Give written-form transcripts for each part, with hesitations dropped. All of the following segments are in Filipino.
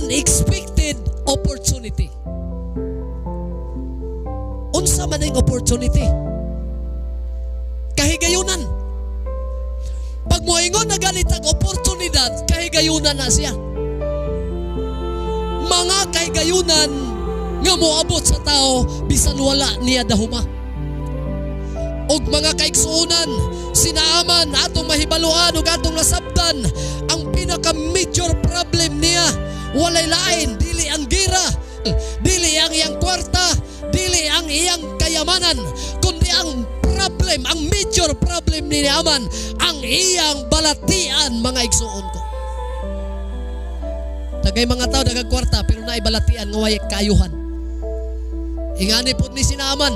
unexpected opportunity. Unsa man ang opportunity? Kahigayunan. Pag moingon na ganit ang oportunidad, kahigayunan na siya. Mga kahigayunan nga moabot sa tao bisan wala niya dahuma. Og mga kaigsuunan, sinaaman atong mahibaluan ug atong nasabtan ang pinaka-major problem niya walay lain, dili ang gira, dili ang iyang kwarta, dili ang iyang kayamanan, kundi ang problem, ang major problem ni Naaman, ang iyang balatian, mga igsuon ko. Dagay mga tao dagang kwarta pero naay balatian nga way kaayuhan. Ingani pud ni si Naaman.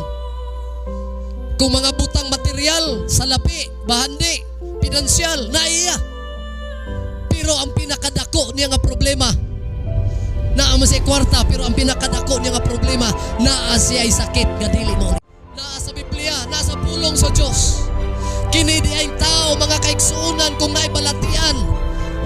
Kung mga butang material, salapi, bahandi, pinansyal, naiya. Pero ang pinakadako niya nga problema, naa man siya kwarta, pero ang pinakadako niya nga problema, naa siya ay sakit nga dili mo. Naa sa Biblia, naa sa pulong sa Dios. Kini di ay tao, mga kaigsuunan, kung naay balatian,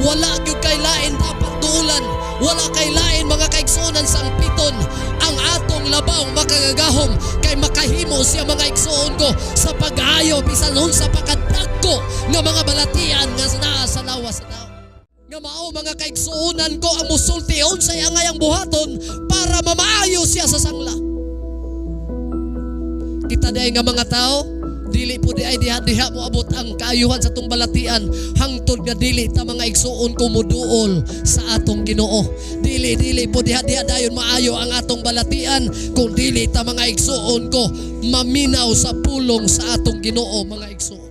wala gyud kay lain dapat duulan, wala kay lain mga kaigsuunan sang piton ang atong labaw makagagahom kay makahimo siya, mga igsuon ko, sa pag-ayo bisan unsa pakadagko nga mga balatian nga naa sa lawas sa tao. Nga mao mga kaigsuunan ko ang musulti unsay angayang buhaton para mamaayo siya sa sangla. Kita day nga mga tao, dili po di ay diha mo abot ang kaayuhan sa tong balatian hangtod nga dili ta mga igsuon ko muduol sa atong Ginoo. Dili po diha dayon maayo ang atong balatian kung dili ta mga igsuon ko maminaw sa pulong sa atong Ginoo, mga igsuon.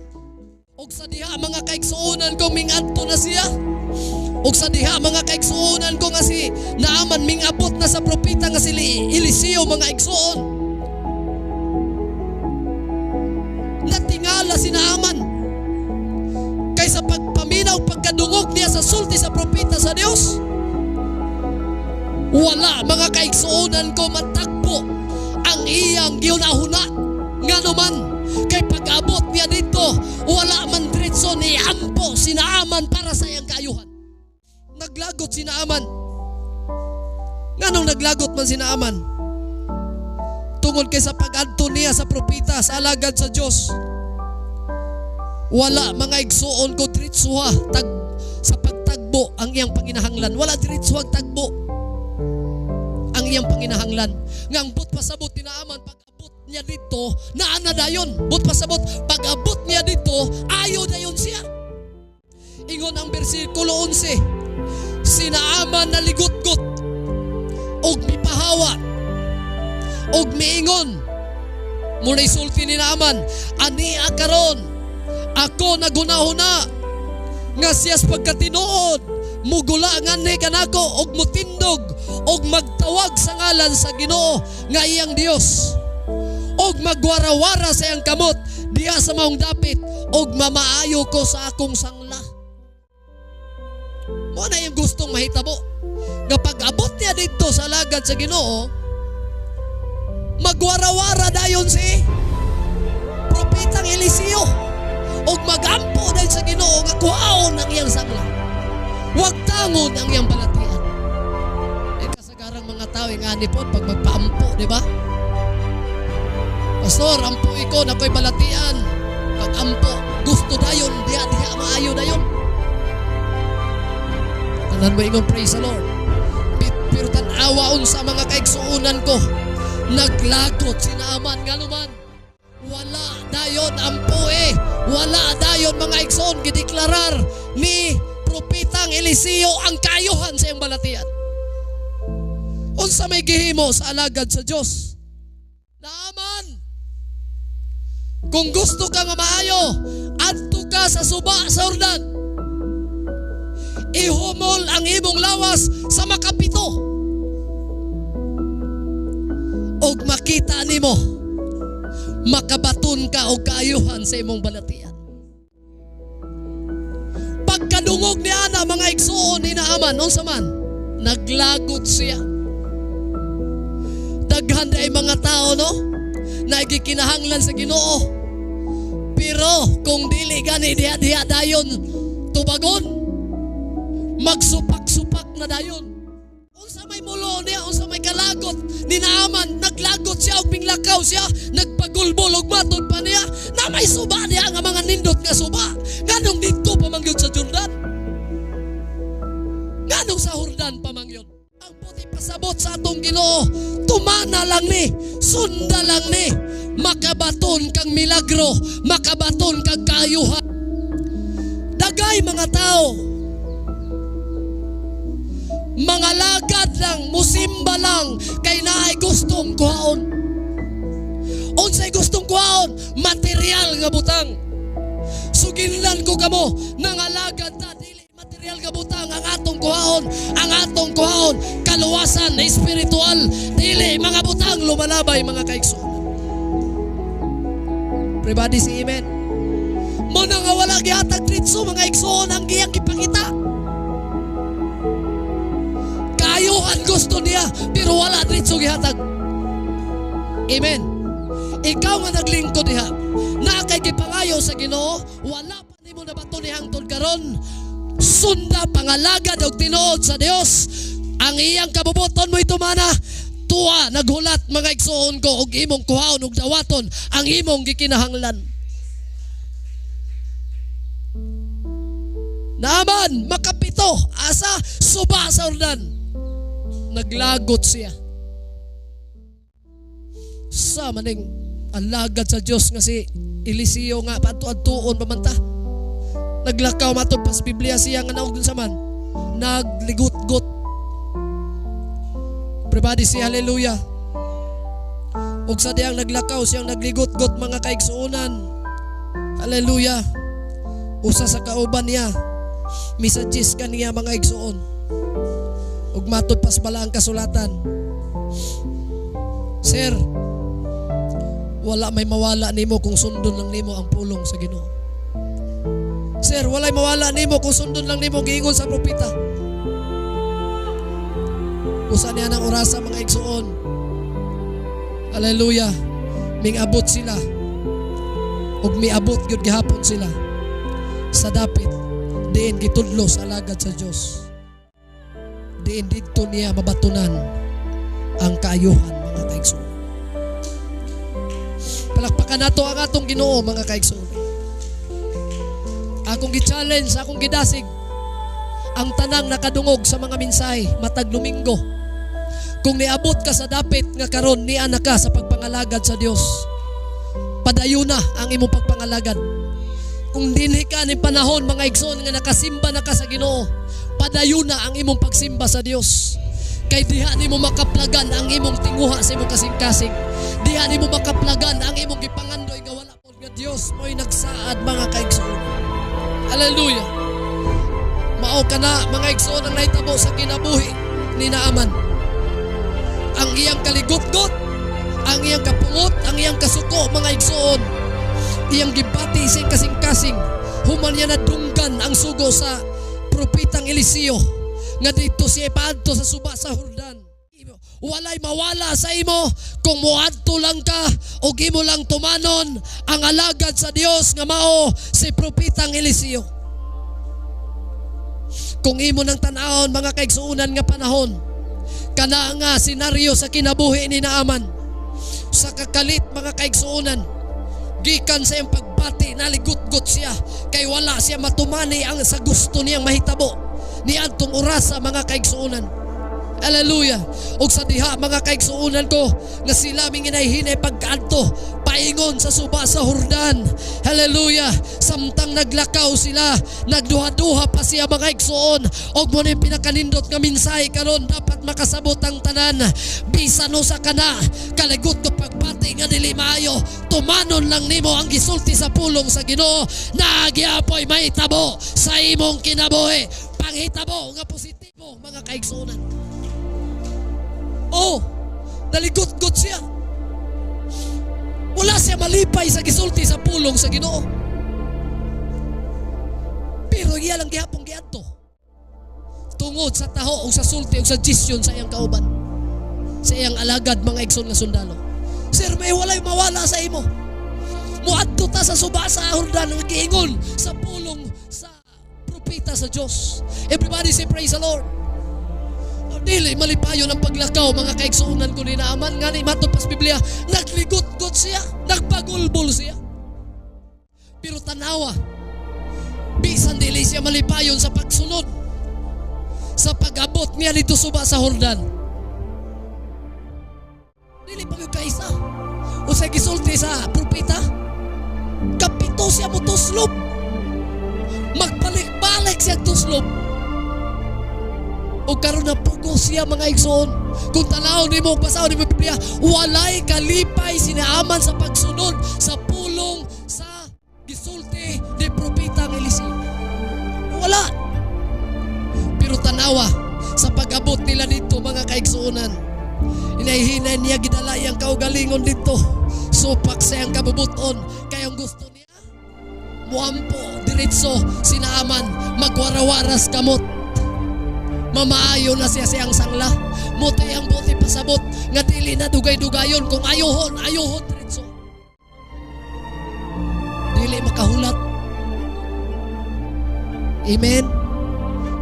Og sa diha mga kaigsuonan ko mingadto na siya. Og sa diha mga kaigsuonan ko nga si Naaman mingabot na sa propeta nga si Eliseo, mga igsuon. Natingala si Naaman kaysa pagpaminaw pagkadungog niya sa sulti sa propeta sa Dios. Wala mga kaigsuonan ko matagpo ang iyang giunahuna nga naman kay pag-abot niya dito wala man diretso ni ampo si Naaman para sa iyang kaayuhan. Naglagot si Naaman. Nganong naglagot man si Naaman? Tungod kay sa pag-adto niya sa propeta, sa alagad sa Dios. Wala mga igsuon ko diretsuha sa pagtagbo ang iyang panginahanglan. Wala diretsuha tagbo ang iyang panginahanglan. Ngang but pasabot ni Naaman, pag-abot niya dito, naana dayon. But pasabot, pag-abot niya dito, ayo dayon siya. Ingon ang bersikulo 11, si Naaman naligot-got og mipahawa og miingon, muna isulti ni Naaman, ani akaron ako nagunahuna nga siyas pagkatinuod mugula nga ni kanako og mutindog og magtawag sa ngalan sa Ginoo nga iyang Dios og magwarawara sa iyang kamot diha sa maong dapit og mamaayo ko sa akong sangla. Mo na yung gustong mahitabo nga pag-abot niya dito sa alagad sa Ginoo, magwarawara dayon si propetang Eliseo og magampo dahil sa Ginoo nga kuhaon ang iyang sangla, wag tangon ang iyang balatian. Kasagarang mga tao ingani po pag magpaampo, di ba? Pastor, ampo ko na ko'y balatian. Pag ampo gusto dayon diha maayo dayon. Tanan mo ingon, praise the Lord. Pero tanawaon sa mga kaigsuunan ko, naglagot si Naaman nga naman. Wala dayon ampue, wala dayon mga igsoon gideklarar ni propetang Eliseo ang kaayuhan sa iyang balatian. Unsa may gihimo sa alagad sa Dios? Naaman, kung gusto ka nga maayo, adto ka sa suba sa Jordan. Ihumol ang imong lawas sa makapito. Og makita nimo makabaton ka og kaayuhan sa imong balatian. Pagkadungog ni ana mga igsuon ni Naaman, unsa man, naglagot siya. Daghan ay mga tao no na gikinahanglan sa Ginoo, pero kung dili gani diha dayon tubagon, magsupak-supak na dayon. Unsa may mulo niya, unsa may kalagot ni Naaman, naglagot siya og minglakaw siya, nagpagulbol og matod pa niya, na may suba niya nga mga nindot nga suba. Nganong dito pamangyod sa Jordan? Nganong sa Jordan pamangyod? Ang puti pasabot sa atong Ginoo, tumana lang ni, sunda lang ni, makabaton kang milagro, makabaton kang kaayuhan. Dagay mga tao, mga lagad lang, musimba lang, kay naay gustong kuhaon. Unsay gustong kuhaon? Material nga butang. Suginlan ko kamo, nangalagad ta, dili material nga butang ang atong kuhaon. Ang atong kuhaon, kaluwasan na espiritual, dili mga butang lumalabay mga kaigsoon. Everybody say amen. Mo na nga wala gihatag tritso mga igsoon ang giyang ipakita. Kaayuhan gusto niya, pero wala dritso gihatag. Amen. Ikaw nga naglingkod diha, na kay gipangayo sa Ginoo, wala pa nimo nabato ni hangtod karon. Sunda pangalagad og tinuod sa Dios. Ang iyang kabubuton mo itumana. Tuwa naghulat mga igsoon ko og imong kuhaon og dawaton ang imong gikinahanglan. Naaman makapito asa suba sa Jordan. Naglagot siya. Sa maning alagad sa Dios nga si Eliseo nga paadtuon pamanta. Naglakaw matod pa sa Biblia siya nga naog dun sa man. Nagligot-got. Everybody say hallelujah. Ug sa diyang naglakaw siyang nagligot-got mga kaigsuonan. Hallelujah. Usa sa kauban niya, misagis kaniya mga igsuon. Ug matod pas bala ang kasulatan. Sir, wala may mawala nimo kung sundon lang nimo ang pulong sa Ginoo. Sir, walay mawala nimo kung sundon lang nimo giingon sa propeta. Usa niya ng orasa mga igsuon. Hallelujah. Ming-abot sila. Ug miabot gyud gihapon sila sa dapit diin gitudlo sa alagad sa Dios. Diin didto niya mabatunan ang kaayuhan mga kaigsuon. Palakpakan nato ang atong Ginoo mga kaigsuon. Akong gi-challenge, akong gidasig ang tanang nakadungog sa mga mensahe matag Domingo. Kung niabot ka sa dapit nga karon ni anak ka sa pagpangalagad sa Dios, padayon na ang imong pagpangalagad. Kung dinhi ka ni panahon mga igsoon nga nakasimba na ka sa Ginoo, padayon na ang imong pagsimba sa Dios. Kay diha nimo makaplagan ang imong tinguha sa imong kasing-kasing. Diha nimo makaplagan ang imong gipangandoy nga wala pod nga Dios mo'y nagsaad mga kaigsoon. Hallelujah. Mao kana mga igsoon ang nahitabo sa kinabuhi ni Naaman. Ang iyang kaligot-got, ang iyang kapungot, ang iyang kasuko mga igsoon, iyang gibati sa kasing-kasing. Human niya nadunggan ang sugo sa propetang Eliseo nga dito siya paadto sa suba sa Jordan. Walay mawala sa imo kung moadto lang ka o imo lang tumanon ang alagad sa Dios nga mao si propetang Eliseo. Kung imo nang tan-awon mga kaigsuonan nga panahon, kana nga senaryo sa kinabuhi ni Naaman, sa kakalit mga kaigsuonan, gikan sa iyang pagbati naligot-got siya kay wala siya matumani ang sa gusto niyang mahitabo ni adtong orasa mga kaigsuonan. Hallelujah. Og sa diha mga kaigsuonan ko nga sila minginahinay pagkaadto paingon sa suba sa Jordan. Hallelujah. Samtang naglakaw sila, nagduha-duha pa siya mga igsuon. Og mo ni pinakanindot nga mensahe karon dapat makasabot ang tanan. Bisan no sa kana kaligot ko pagbati nga dili maayo, tumanon lang nimo ang gisulti sa pulong sa Ginoo. Nagyapoy mahitabo sa imong kinabuhi. Panghitabo nga positibo mga kaigsuonan. Oh, naligot-got siya. Wala siya malipay sa gisulti sa pulong sa Ginoo. Pero iya lang gihapong giadto. Tungod sa taho o sa sulti o sa gisyon sa iyang kauban. Sa iyang alagad mga igsoon nga sundalo. Sir, may walay mawala sa imo. Muadto ta sa suba sa Jordan nga giingon sa pulong sa propeta sa Dios. Everybody say praise the Lord. Dili malipayon ang paglakaw, mga kaigsuunan ko ni Naaman. Ngani matod pas Biblia, nagligot-got siya, nagpagulbol siya. Pero tanawa, bisan dili siya malipayon sa pagsunod, sa pag-abot niya dito suba sa Jordan. Dili pa yung kaisa. O sa gisulti sa propeta, kapito siya mo tuslob. Magbalik-balik siya tuslob. O karon na pugo siya, mga igsoon. Kung tanaw ni mo, basahon ni mo Biblia, walay kalipay si Naaman sa pagsunod sa pulong sa gisulti ni propeta ng Eliseo. Wala. Pero tanawa, sa pag-abot nila dito, mga kaigsuonan, inahihinay niya gidalay ang kaugalingon dito. Supak sa ang kabubuton. Kaya ang gusto niya, muampo, diretso, si Naaman, magwarawaras kamot. Mamaayo na siya siyang sangla. Muti ang buti pasabot. Nga dili na dugay-dugayon. Kung ayohon diretso. Dili makahulat. Amen.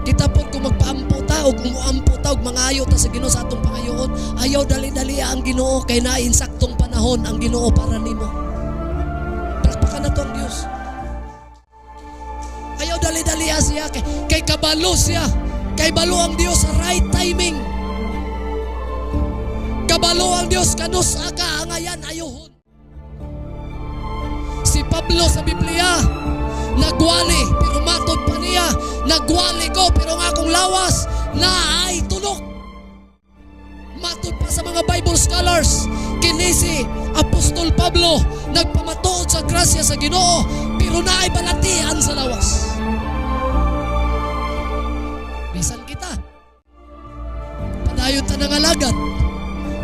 Kita po kung magpaampo ta o kung muampo ta o mangayo ta sa Ginoo sa atong pangayoon, ayaw dali-dali ang Ginoo kay nainsaktong panahon ang Ginoo para nimo. Palakpakan na to ang Dios. Ayaw dali-dali siya kay kabalo siya. Kay balo ang Dios sa right timing. Kabalo ang Dios kanus aka angayan ayohon. Si Pablo sa Biblia, nagwali pero matod pa niya. Nagwali ko pero nga akong lawas na ay tunok. Matod pa sa mga Bible scholars, kini si Apostol Pablo nagpamatuod sa grasya sa Ginoo pero na ay balatian sa lawas. Bisan kita, padayon ta ng alagad.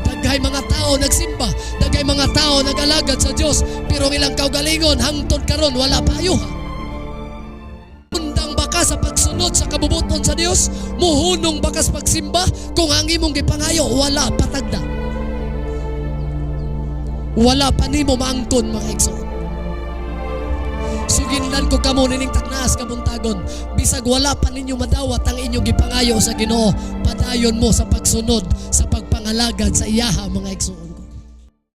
Daghay mga tao nagsimba, daghay mga tao nag-alagad sa Dios, pero ilang kaugalingon hangtod karon wala pa ayuha. Undang baka sa pagsunod sa kabubuton sa Dios, muhunong bakas pagsimba, kung ang imong gipangayo wala patagda. Wala pa nimo maangkon, mga igsoon. Suginlan ko kamo nining taknaas kabuntagon, bisag wala pa ninyo madawat ang inyong gipangayo sa Ginoo, padayon mo sa pagsunod sa pagpangalagad sa iyaha, mga igsoon.